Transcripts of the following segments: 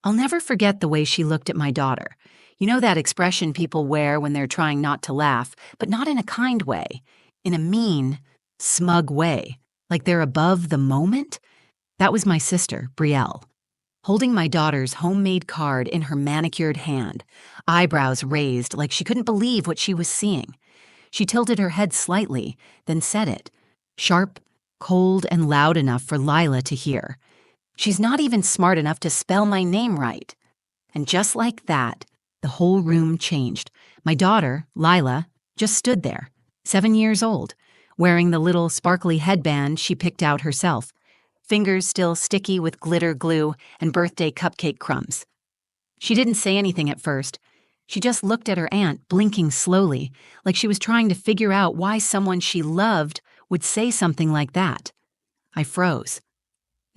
I'll never forget the way she looked at my daughter. You know that expression people wear when they're trying not to laugh, but not in a kind way, in a mean, smug way, like they're above the moment? That was my sister, Brielle, holding my daughter's homemade card in her manicured hand, eyebrows raised like she couldn't believe what she was seeing. She tilted her head slightly, then said it, sharp, cold, and loud enough for Lila to hear. She's not even smart enough to spell my name right. And just like that, the whole room changed. My daughter, Lila, just stood there, 7 years old, wearing the little sparkly headband she picked out herself, fingers still sticky with glitter glue and birthday cupcake crumbs. She didn't say anything at first. She just looked at her aunt, blinking slowly, like she was trying to figure out why someone she loved would say something like that. I froze.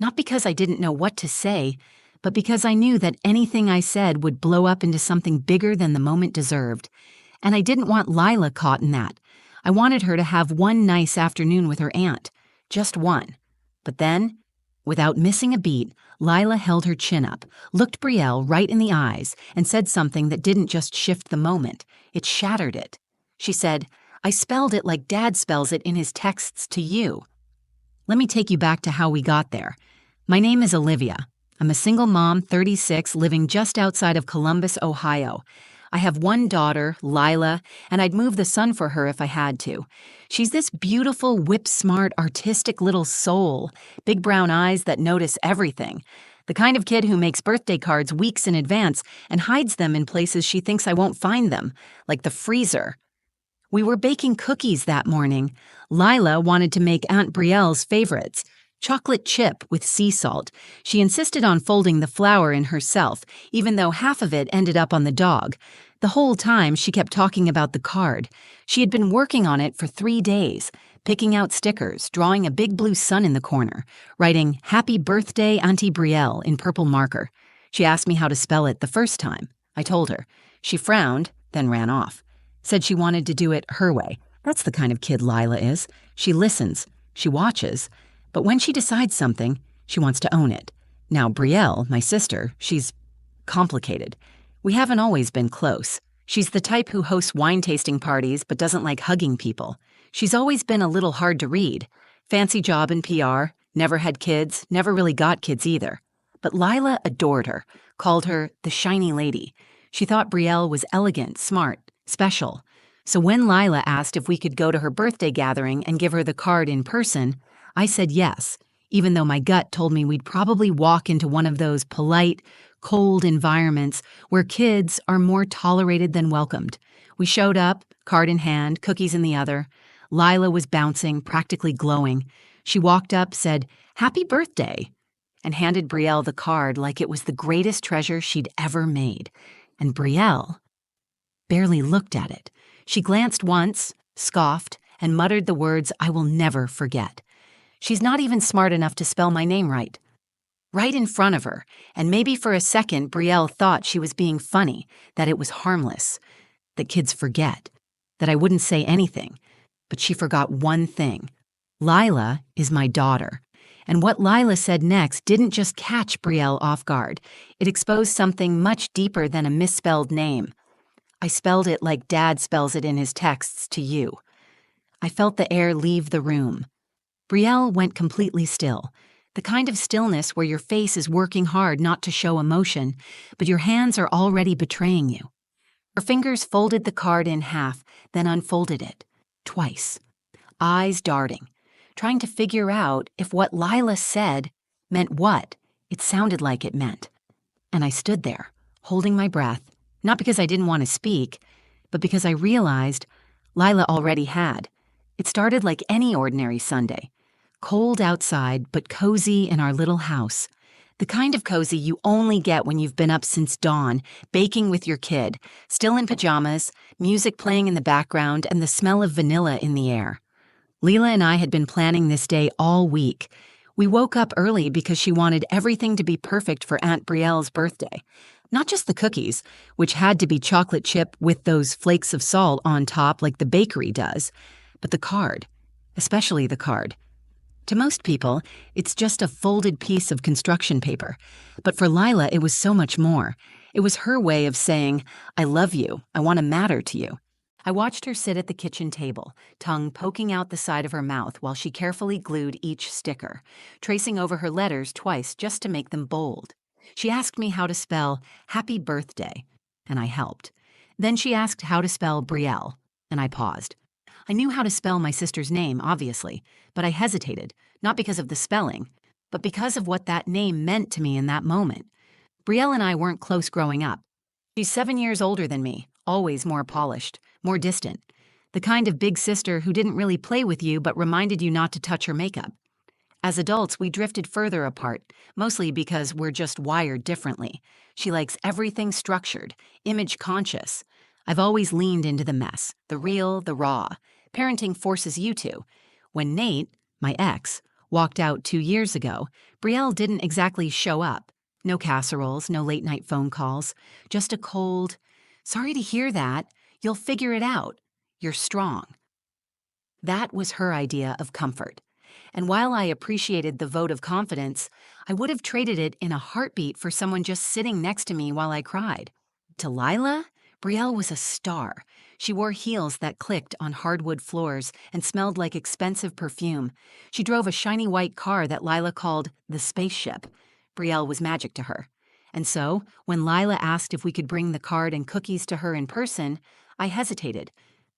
Not because I didn't know what to say, but because I knew that anything I said would blow up into something bigger than the moment deserved. And I didn't want Lila caught in that. I wanted her to have one nice afternoon with her aunt. Just one. But then, without missing a beat, Lila held her chin up, looked Brielle right in the eyes, and said something that didn't just shift the moment. It shattered it. She said, "I spelled it like Dad spells it in his texts to you." Let me take you back to how we got there. My name is Olivia. I'm a single mom, 36, living just outside of Columbus, Ohio. I have one daughter, Lila, and I'd move the sun for her if I had to. She's this beautiful, whip-smart, artistic little soul, big brown eyes that notice everything. The kind of kid who makes birthday cards weeks in advance and hides them in places she thinks I won't find them, like the freezer. We were baking cookies that morning. Lila wanted to make Aunt Brielle's favorites, chocolate chip with sea salt. She insisted on folding the flour in herself, even though half of it ended up on the dog. The whole time, she kept talking about the card. She had been working on it for 3 days, picking out stickers, drawing a big blue sun in the corner, writing, "Happy Birthday, Auntie Brielle," in purple marker. She asked me how to spell it the first time. I told her. She frowned, then ran off. Said she wanted to do it her way. That's the kind of kid Lila is. She listens. She watches. But when she decides something, she wants to own it. Now, Brielle, my sister, she's complicated. We haven't always been close. She's the type who hosts wine tasting parties but doesn't like hugging people. She's always been a little hard to read. Fancy job in PR, never had kids, never really got kids either. But Lila adored her, called her the shiny lady. She thought Brielle was elegant, smart, special. So when Lila asked if we could go to her birthday gathering and give her the card in person, I said yes, even though my gut told me we'd probably walk into one of those polite, cold environments where kids are more tolerated than welcomed. We showed up, card in hand, cookies in the other. Lila was bouncing, practically glowing. She walked up, said, "Happy birthday," and handed Brielle the card like it was the greatest treasure she'd ever made. And Brielle barely looked at it. She glanced once, scoffed, and muttered the words I will never forget. She's not even smart enough to spell my name right. Right in front of her, and maybe for a second Brielle thought she was being funny, that it was harmless, that kids forget, that I wouldn't say anything. But she forgot one thing. Lila is my daughter. And what Lila said next didn't just catch Brielle off guard. It exposed something much deeper than a misspelled name. I spelled it like Dad spells it in his texts to you. I felt the air leave the room. Brielle went completely still, the kind of stillness where your face is working hard not to show emotion, but your hands are already betraying you. Her fingers folded the card in half, then unfolded it, twice, eyes darting, trying to figure out if what Lila said meant what it sounded like it meant. And I stood there, holding my breath, not because I didn't want to speak, but because I realized Lila already had. It started like any ordinary Sunday. Cold outside, but cozy in our little house. The kind of cozy you only get when you've been up since dawn, baking with your kid, still in pajamas, music playing in the background, and the smell of vanilla in the air. Leela and I had been planning this day all week. We woke up early because she wanted everything to be perfect for Aunt Brielle's birthday. Not just the cookies, which had to be chocolate chip with those flakes of salt on top like the bakery does, but the card, especially the card. To most people, it's just a folded piece of construction paper. But for Lila, it was so much more. It was her way of saying, I love you, I want to matter to you. I watched her sit at the kitchen table, tongue poking out the side of her mouth while she carefully glued each sticker, tracing over her letters twice just to make them bold. She asked me how to spell happy birthday, and I helped. Then she asked how to spell Brielle, and I paused. I knew how to spell my sister's name, obviously, but I hesitated, not because of the spelling, but because of what that name meant to me in that moment. Brielle and I weren't close growing up. She's 7 years older than me, always more polished, more distant. The kind of big sister who didn't really play with you but reminded you not to touch her makeup. As adults, we drifted further apart, mostly because we're just wired differently. She likes everything structured, image conscious. I've always leaned into the mess, the real, the raw. Parenting forces you to. When Nate, my ex, walked out 2 years ago, Brielle didn't exactly show up. No casseroles, no late-night phone calls, just a cold, sorry to hear that, you'll figure it out, you're strong. That was her idea of comfort. And while I appreciated the vote of confidence, I would have traded it in a heartbeat for someone just sitting next to me while I cried. To Lila, Brielle was a star. She wore heels that clicked on hardwood floors and smelled like expensive perfume. She drove a shiny white car that Lila called the spaceship. Brielle was magic to her. And so, when Lila asked if we could bring the card and cookies to her in person, I hesitated.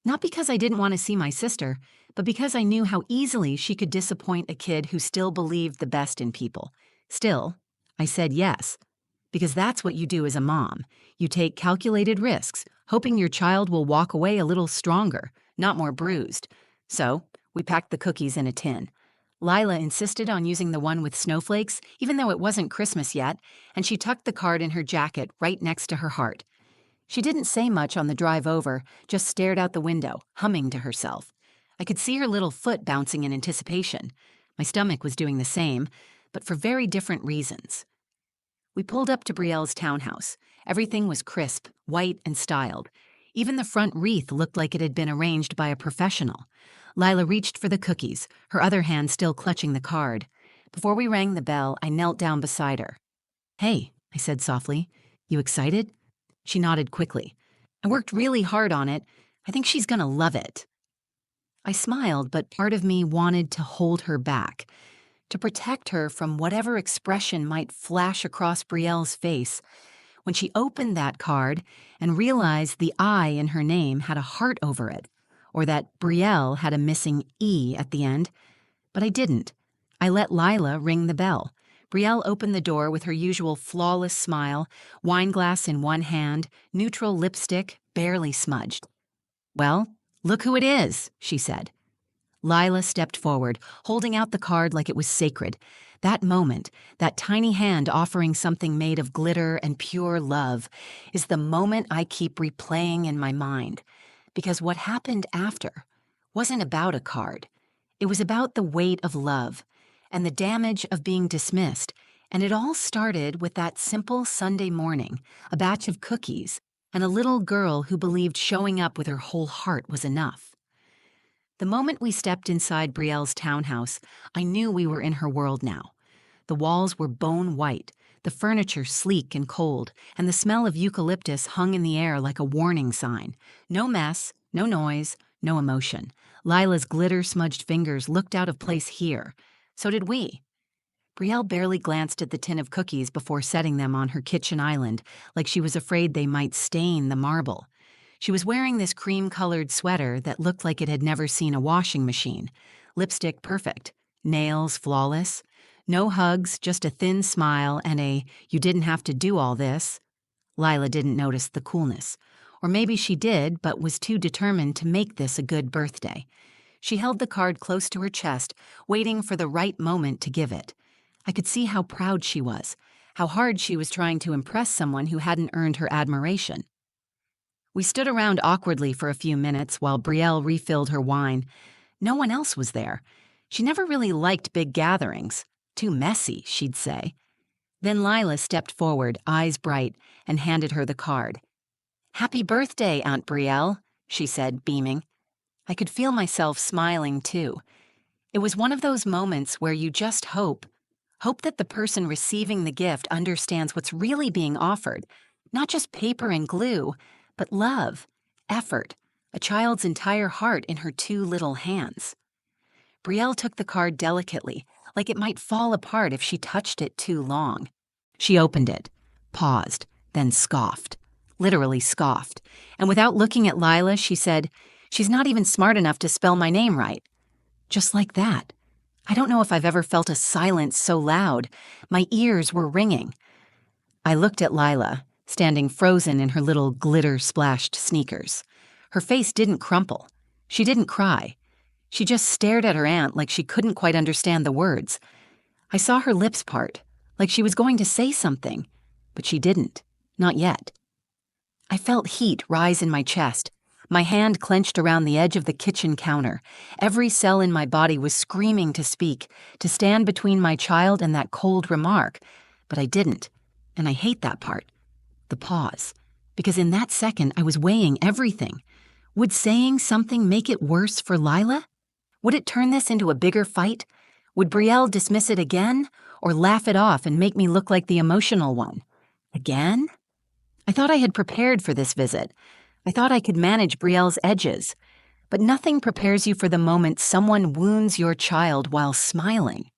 Not because I didn't want to see my sister, but because I knew how easily she could disappoint a kid who still believed the best in people. Still, I said yes. Because that's what you do as a mom. You take calculated risks, hoping your child will walk away a little stronger, not more bruised. So, we packed the cookies in a tin. Lila insisted on using the one with snowflakes, even though it wasn't Christmas yet, and she tucked the card in her jacket right next to her heart. She didn't say much on the drive over, just stared out the window, humming to herself. I could see her little foot bouncing in anticipation. My stomach was doing the same, but for very different reasons. We pulled up to Brielle's townhouse. Everything was crisp, white, and styled. Even the front wreath looked like it had been arranged by a professional. Lila reached for the cookies, her other hand still clutching the card. Before we rang the bell, I knelt down beside her. Hey, I said softly, you excited? She nodded quickly. I worked really hard on it. I think she's gonna love it. I smiled, but part of me wanted to hold her back, to protect her from whatever expression might flash across Brielle's face. When she opened that card and realized the I in her name had a heart over it, or that Brielle had a missing E at the end. But I didn't. I let Lila ring the bell. Brielle opened the door with her usual flawless smile, wine glass in one hand, neutral lipstick, barely smudged. Well, look who it is, she said. Lila stepped forward, holding out the card like it was sacred. That moment, that tiny hand offering something made of glitter and pure love, is the moment I keep replaying in my mind. Because what happened after wasn't about a card. It was about the weight of love and the damage of being dismissed, and it all started with that simple Sunday morning, a batch of cookies, and a little girl who believed showing up with her whole heart was enough. The moment we stepped inside Brielle's townhouse, I knew we were in her world now. The walls were bone white, the furniture sleek and cold, and the smell of eucalyptus hung in the air like a warning sign. No mess, no noise, no emotion. Lila's glitter-smudged fingers looked out of place here. So did we. Brielle barely glanced at the tin of cookies before setting them on her kitchen island, like she was afraid they might stain the marble. She was wearing this cream-colored sweater that looked like it had never seen a washing machine. Lipstick perfect. Nails flawless. No hugs, just a thin smile and a, you didn't have to do all this. Lila didn't notice the coolness. Or maybe she did, but was too determined to make this a good birthday. She held the card close to her chest, waiting for the right moment to give it. I could see how proud she was, how hard she was trying to impress someone who hadn't earned her admiration. We stood around awkwardly for a few minutes while Brielle refilled her wine. No one else was there. She never really liked big gatherings. Too messy, she'd say. Then Lila stepped forward, eyes bright, and handed her the card. "Happy birthday, Aunt Brielle," she said, beaming. I could feel myself smiling, too. It was one of those moments where you just hope that the person receiving the gift understands what's really being offered, not just paper and glue, but love, effort, a child's entire heart in her two little hands. Brielle took the card delicately, like it might fall apart if she touched it too long. She opened it, paused, then scoffed, literally scoffed, and without looking at Lila, she said, "She's not even smart enough to spell my name right." Just like that. I don't know if I've ever felt a silence so loud. My ears were ringing. I looked at Lila, standing frozen in her little glitter-splashed sneakers. Her face didn't crumple. She didn't cry. She just stared at her aunt like she couldn't quite understand the words. I saw her lips part, like she was going to say something, but she didn't. Not yet. I felt heat rise in my chest. My hand clenched around the edge of the kitchen counter. Every cell in my body was screaming to speak, to stand between my child and that cold remark. But I didn't, and I hate that part. The pause. Because in that second, I was weighing everything. Would saying something make it worse for Lila? Would it turn this into a bigger fight? Would Brielle dismiss it again, or laugh it off and make me look like the emotional one? Again? I thought I had prepared for this visit. I thought I could manage Brielle's edges. But nothing prepares you for the moment someone wounds your child while smiling.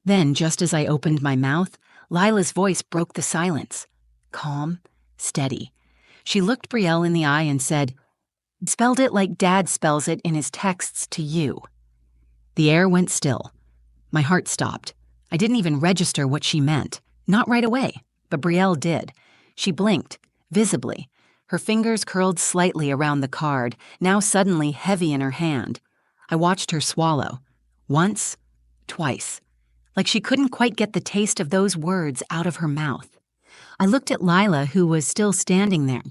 Then, just as I opened my mouth, Lila's voice broke the silence. Calm, steady. She looked Brielle in the eye and said, "Spelled it like Dad spells it in his texts to you." The air went still. My heart stopped. I didn't even register what she meant. Not right away, but Brielle did. She blinked, visibly. Her fingers curled slightly around the card, now suddenly heavy in her hand. I watched her swallow. Once, twice. Like she couldn't quite get the taste of those words out of her mouth. I looked at Lila, who was still standing there.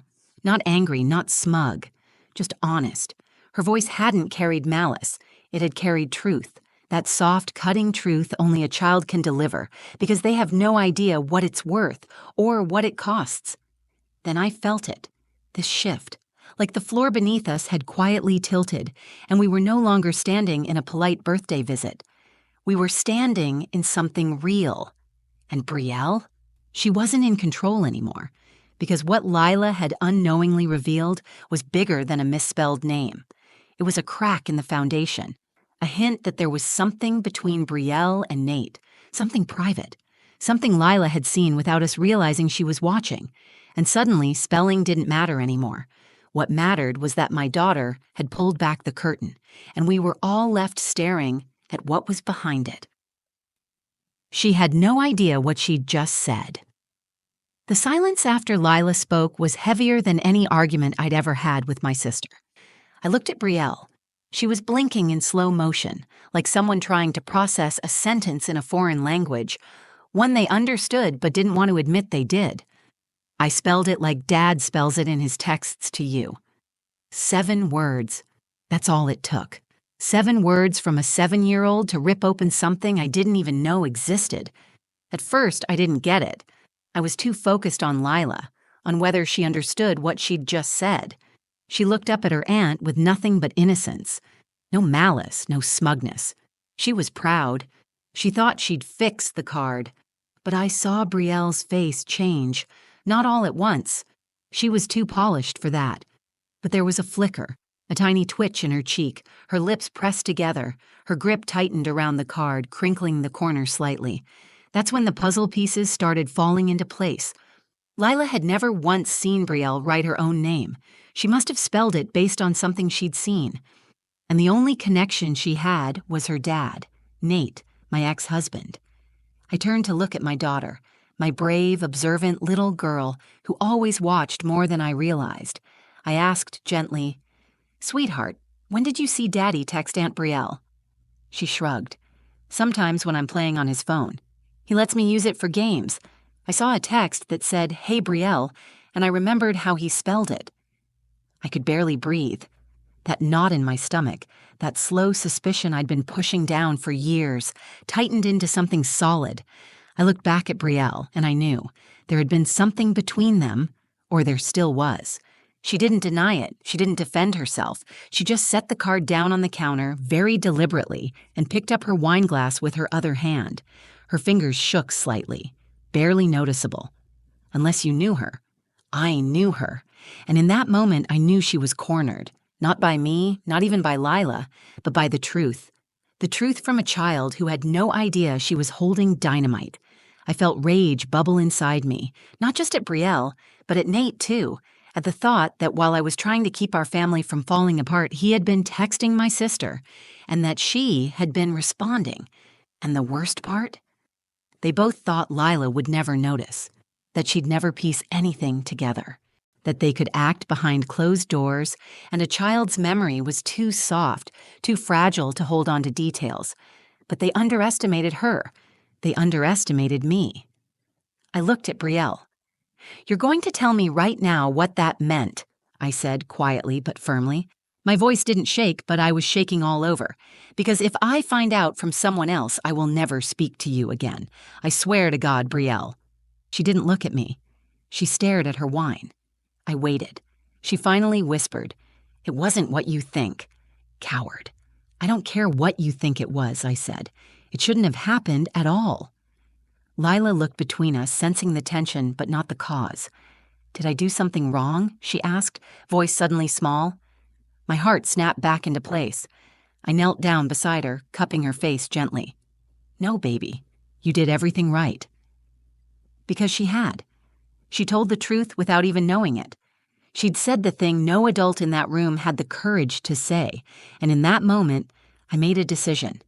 Not angry, not smug. Just honest. Her voice hadn't carried malice. It had carried truth. That soft, cutting truth only a child can deliver, because they have no idea what it's worth or what it costs. Then I felt it. This shift, like the floor beneath us had quietly tilted, and we were no longer standing in a polite birthday visit. We were standing in something real. And Brielle? She wasn't in control anymore, because what Lila had unknowingly revealed was bigger than a misspelled name. It was a crack in the foundation, a hint that there was something between Brielle and Nate, something private, something Lila had seen without us realizing she was watching. And suddenly, spelling didn't matter anymore. What mattered was that my daughter had pulled back the curtain, and we were all left staring at what was behind it. She had no idea what she'd just said. The silence after Lila spoke was heavier than any argument I'd ever had with my sister. I looked at Brielle. She was blinking in slow motion, like someone trying to process a sentence in a foreign language, one they understood but didn't want to admit they did. I spelled it like Dad spells it in his texts to you. 7 words. That's all it took. 7 words from a 7-year-old to rip open something I didn't even know existed. At first, I didn't get it. I was too focused on Lila, on whether she understood what she'd just said. She looked up at her aunt with nothing but innocence. No malice, no smugness. She was proud. She thought she'd fix the card. But I saw Brielle's face change. Not all at once. She was too polished for that. But there was a flicker, a tiny twitch in her cheek, her lips pressed together, her grip tightened around the card, crinkling the corner slightly. That's when the puzzle pieces started falling into place. Lila had never once seen Brielle write her own name. She must have spelled it based on something she'd seen. And the only connection she had was her dad, Nate, my ex-husband. I turned to look at my daughter, my brave, observant little girl who always watched more than I realized. I asked gently, "Sweetheart, when did you see Daddy text Aunt Brielle?" She shrugged. "Sometimes when I'm playing on his phone. He lets me use it for games. I saw a text that said, 'Hey Brielle,' and I remembered how he spelled it." I could barely breathe. That knot in my stomach, that slow suspicion I'd been pushing down for years, tightened into something solid. I looked back at Brielle, and I knew there had been something between them, or there still was. She didn't deny it. She didn't defend herself. She just set the card down on the counter very deliberately and picked up her wine glass with her other hand. Her fingers shook slightly, barely noticeable. Unless you knew her. I knew her. And in that moment, I knew she was cornered. Not by me, not even by Lila, but by the truth. The truth from a child who had no idea she was holding dynamite. I felt rage bubble inside me, not just at Brielle, but at Nate too, at the thought that while I was trying to keep our family from falling apart, he had been texting my sister, and that she had been responding. And the worst part? They both thought Lila would never notice, that she'd never piece anything together, that they could act behind closed doors, and a child's memory was too soft, too fragile to hold on to details. But they underestimated her. They underestimated me. I looked at Brielle. "You're going to tell me right now what that meant," I said quietly but firmly. My voice didn't shake, but I was shaking all over. "Because if I find out from someone else, I will never speak to you again. I swear to God, Brielle." She didn't look at me. She stared at her wine. I waited. She finally whispered, "It wasn't what you think." "Coward." "I don't care what you think it was," I said. "It shouldn't have happened at all." Lila looked between us, sensing the tension, but not the cause. "Did I do something wrong?" she asked, voice suddenly small. My heart snapped back into place. I knelt down beside her, cupping her face gently. "No, baby. You did everything right." Because she had. She told the truth without even knowing it. She'd said the thing no adult in that room had the courage to say, and in that moment, I made a decision.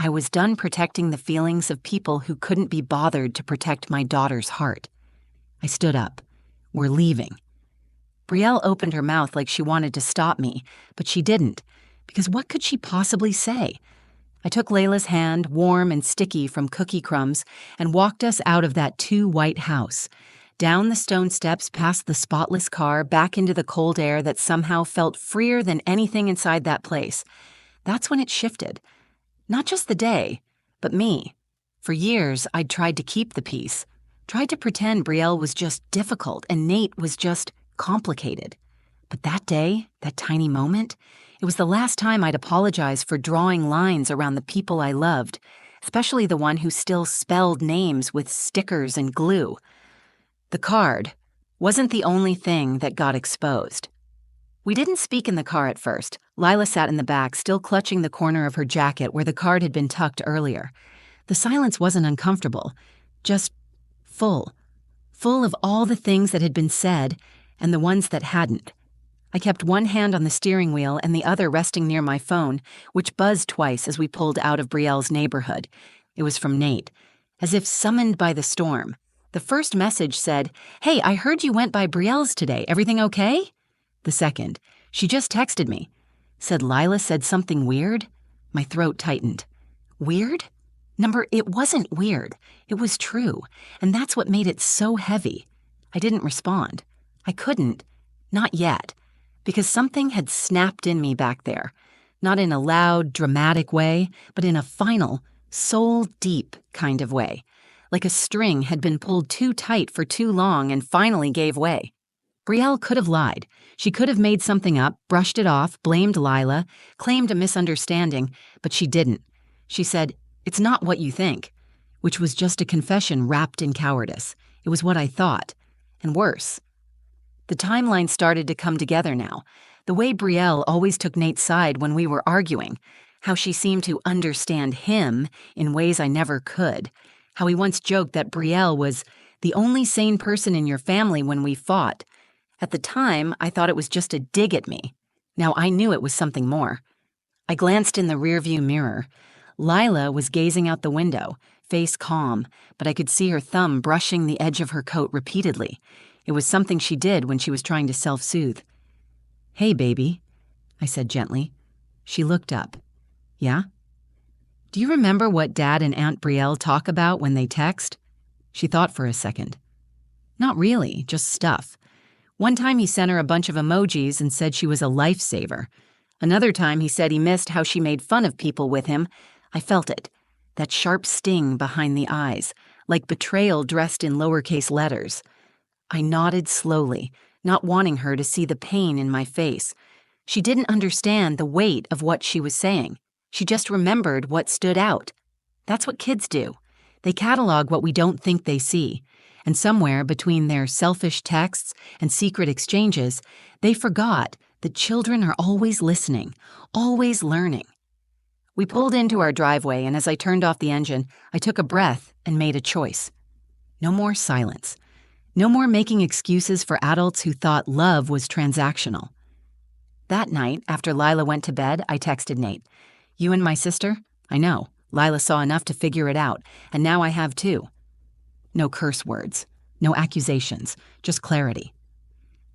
I was done protecting the feelings of people who couldn't be bothered to protect my daughter's heart. I stood up. "We're leaving." Brielle opened her mouth like she wanted to stop me, but she didn't, because what could she possibly say? I took Layla's hand, warm and sticky from cookie crumbs, and walked us out of that too-white house, down the stone steps past the spotless car, back into the cold air that somehow felt freer than anything inside that place. That's when it shifted. Not just the day, but me. For years, I'd tried to keep the peace, tried to pretend Brielle was just difficult and Nate was just complicated. But that day, that tiny moment, it was the last time I'd apologize for drawing lines around the people I loved, especially the one who still spelled names with stickers and glue. The card wasn't the only thing that got exposed. We didn't speak in the car at first. Lila sat in the back, still clutching the corner of her jacket where the card had been tucked earlier. The silence wasn't uncomfortable, just full. Full of all the things that had been said and the ones that hadn't. I kept one hand on the steering wheel and the other resting near my phone, which buzzed twice as we pulled out of Brielle's neighborhood. It was from Nate, as if summoned by the storm. The first message said, "Hey, I heard you went by Brielle's today. Everything okay?" The second, "She just texted me. Said Lila said something weird." My throat tightened. Weird? It wasn't weird. It was true, and that's what made it so heavy. I didn't respond. I couldn't. Not yet. Because something had snapped in me back there. Not in a loud, dramatic way, but in a final, soul-deep kind of way. Like a string had been pulled too tight for too long and finally gave way. Brielle could have lied. She could have made something up, brushed it off, blamed Lila, claimed a misunderstanding, but she didn't. She said, "It's not what you think," which was just a confession wrapped in cowardice. It was what I thought. And worse. The timeline started to come together now. The way Brielle always took Nate's side when we were arguing. How she seemed to understand him in ways I never could. How he once joked that Brielle was the only sane person in your family when we fought. At the time, I thought it was just a dig at me. Now I knew it was something more. I glanced in the rearview mirror. Lila was gazing out the window, face calm, but I could see her thumb brushing the edge of her coat repeatedly. It was something she did when she was trying to self-soothe. "Hey, baby," I said gently. She looked up. "Yeah?" "Do you remember what Dad and Aunt Brielle talk about when they text?" She thought for a second. "Not really, just stuff. One time he sent her a bunch of emojis and said she was a lifesaver. Another time he said he missed how she made fun of people with him. I felt it, that sharp sting behind the eyes, like betrayal dressed in lowercase letters. I nodded slowly, not wanting her to see the pain in my face. She didn't understand the weight of what she was saying. She just remembered what stood out. That's what kids do. They catalog what we don't think they see. And somewhere between their selfish texts and secret exchanges, they forgot that children are always listening, always learning. We pulled into our driveway, and as I turned off the engine, I took a breath and made a choice. No more silence. No more making excuses for adults who thought love was transactional. That night, after Lila went to bed, I texted Nate. "You and my sister? I know. Lila saw enough to figure it out, and now I have too." No curse words, no accusations, just clarity.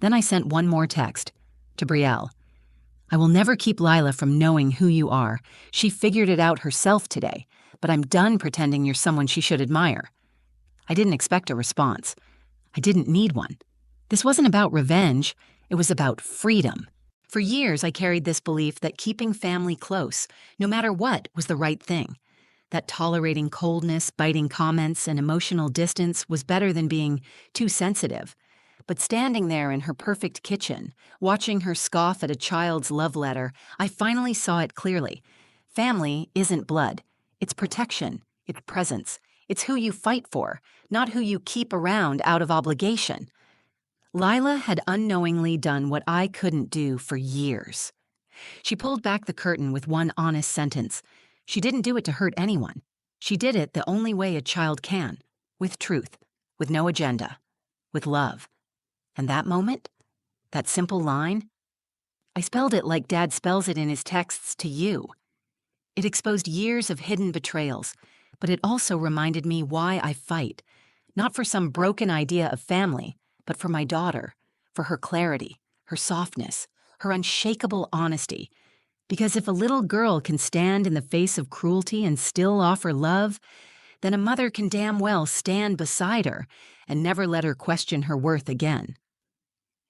Then I sent one more text to Brielle. "I will never keep Lila from knowing who you are. She figured it out herself today, but I'm done pretending you're someone she should admire." I didn't expect a response. I didn't need one. This wasn't about revenge. It was about freedom. For years, I carried this belief that keeping family close, no matter what, was the right thing. That tolerating coldness, biting comments, and emotional distance was better than being too sensitive. But standing there in her perfect kitchen, watching her scoff at a child's love letter, I finally saw it clearly. Family isn't blood. It's protection. It's presence. It's who you fight for, not who you keep around out of obligation. Lila had unknowingly done what I couldn't do for years. She pulled back the curtain with one honest sentence. She didn't do it to hurt anyone. She did it the only way a child can, with truth, with no agenda, with love. And that moment, that simple line, I spelled it like Dad spells it in his texts to you. It exposed years of hidden betrayals, but it also reminded me why I fight, not for some broken idea of family, but for my daughter, for her clarity, her softness, her unshakable honesty. Because if a little girl can stand in the face of cruelty and still offer love, then a mother can damn well stand beside her and never let her question her worth again.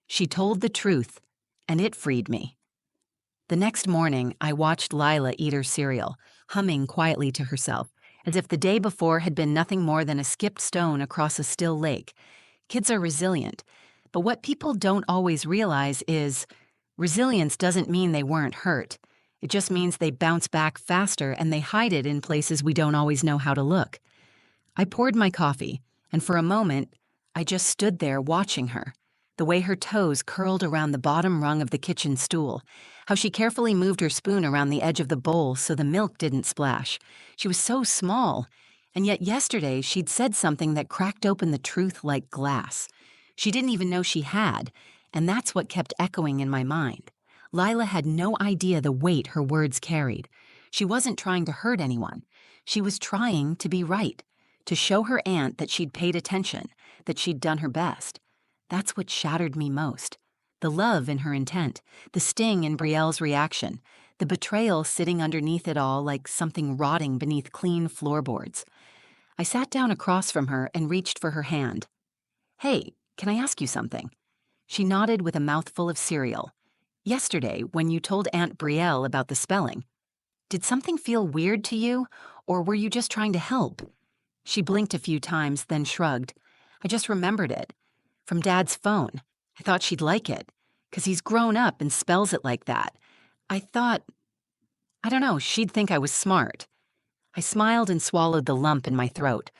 She told the truth, and it freed me. The next morning, I watched Lila eat her cereal, humming quietly to herself, as if the day before had been nothing more than a skipped stone across a still lake. Kids are resilient, but what people don't always realize is resilience doesn't mean they weren't hurt. It just means they bounce back faster and they hide it in places we don't always know how to look. I poured my coffee, and for a moment, I just stood there watching her. The way her toes curled around the bottom rung of the kitchen stool, how she carefully moved her spoon around the edge of the bowl so the milk didn't splash. She was so small, and yet yesterday she'd said something that cracked open the truth like glass. She didn't even know she had, and that's what kept echoing in my mind. Lila had no idea the weight her words carried. She wasn't trying to hurt anyone. She was trying to be right, to show her aunt that she'd paid attention, that she'd done her best. That's what shattered me most. The love in her intent, the sting in Brielle's reaction, the betrayal sitting underneath it all like something rotting beneath clean floorboards. I sat down across from her and reached for her hand. "Hey, can I ask you something?" She nodded with a mouthful of cereal. "Yesterday, when you told Aunt Brielle about the spelling, did something feel weird to you, or were you just trying to help?" She blinked a few times, then shrugged. "I just remembered it. From Dad's phone. I thought she'd like it, 'cause he's grown up and spells it like that. I don't know, she'd think I was smart." I smiled and swallowed the lump in my throat.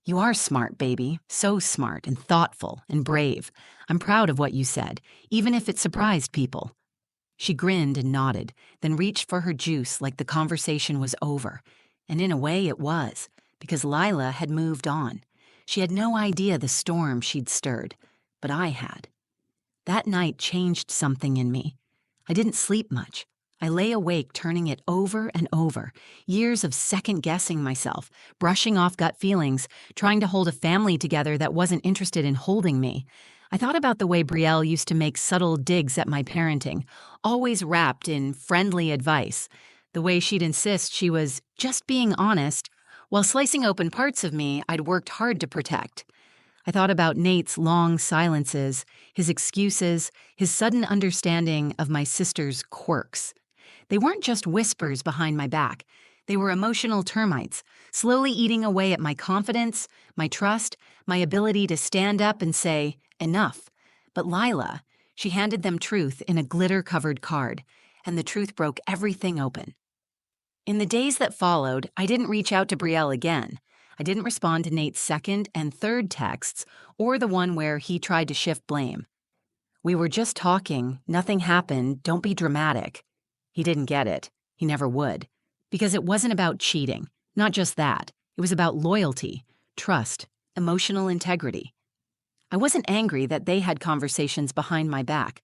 "You are smart, baby. So smart and thoughtful and brave. I'm proud of what you said, even if it surprised people." She grinned and nodded, then reached for her juice like the conversation was over. And in a way it was, because Lila had moved on. She had no idea the storm she'd stirred, but I had. That night changed something in me. I didn't sleep much. I lay awake turning it over and over, years of second-guessing myself, brushing off gut feelings, trying to hold a family together that wasn't interested in holding me. I thought about the way Brielle used to make subtle digs at my parenting, always wrapped in friendly advice, the way she'd insist she was just being honest, while slicing open parts of me I'd worked hard to protect. I thought about Nate's long silences, his excuses, his sudden understanding of my sister's quirks. They weren't just whispers behind my back. They were emotional termites, slowly eating away at my confidence, my trust, my ability to stand up and say, enough. But Lila, She handed them truth in a glitter-covered card, and the truth broke everything open. In the days that followed, I didn't reach out to Brielle again. I didn't respond to Nate's second and third texts, or the one where he tried to shift blame. We were just talking, nothing happened, don't be dramatic. He didn't get it. He never would. Because it wasn't about cheating. Not just that. It was about loyalty, trust, emotional integrity. I wasn't angry that they had conversations behind my back.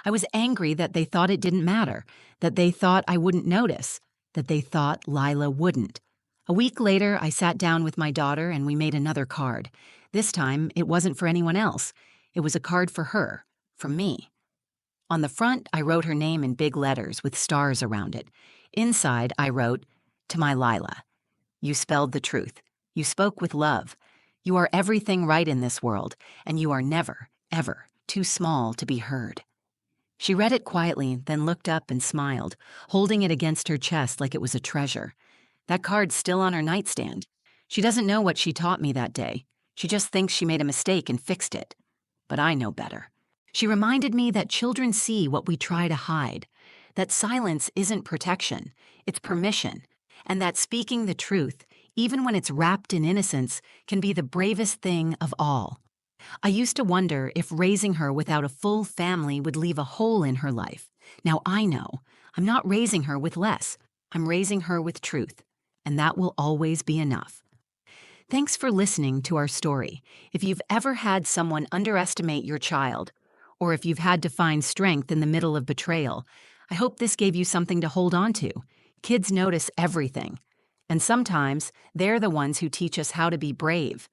I was angry that they thought it didn't matter, that they thought I wouldn't notice, that they thought Lila wouldn't. A week later, I sat down with my daughter and we made another card. This time, it wasn't for anyone else. It was a card for her, from me. On the front, I wrote her name in big letters with stars around it. Inside, I wrote, "To my Lila. You spelled the truth. You spoke with love. You are everything right in this world, and you are never, ever too small to be heard." She read it quietly, then looked up and smiled, holding it against her chest like it was a treasure. That card's still on her nightstand. She doesn't know what she taught me that day. She just thinks she made a mistake and fixed it. But I know better. She reminded me that children see what we try to hide, that silence isn't protection, it's permission, and that speaking the truth, even when it's wrapped in innocence, can be the bravest thing of all. I used to wonder if raising her without a full family would leave a hole in her life. Now I know. I'm not raising her with less. I'm raising her with truth, and that will always be enough. Thanks for listening to our story. If you've ever had someone underestimate your child, or if you've had to find strength in the middle of betrayal, I hope this gave you something to hold on to. Kids notice everything, and sometimes they're the ones who teach us how to be brave.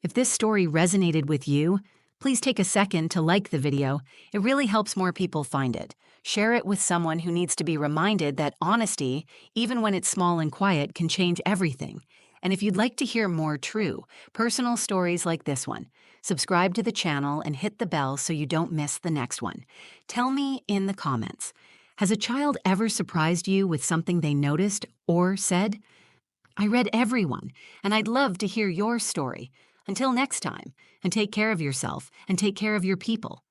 If this story resonated with you, please take a second to like the video. It really helps more people find it. Share it with someone who needs to be reminded that honesty, even when it's small and quiet, can change everything. And if you'd like to hear more true, personal stories like this one, subscribe to the channel and hit the bell so you don't miss the next one. Tell me in the comments, has a child ever surprised you with something they noticed or said? I read everyone, and I'd love to hear your story. Until next time, and take care of yourself and take care of your people.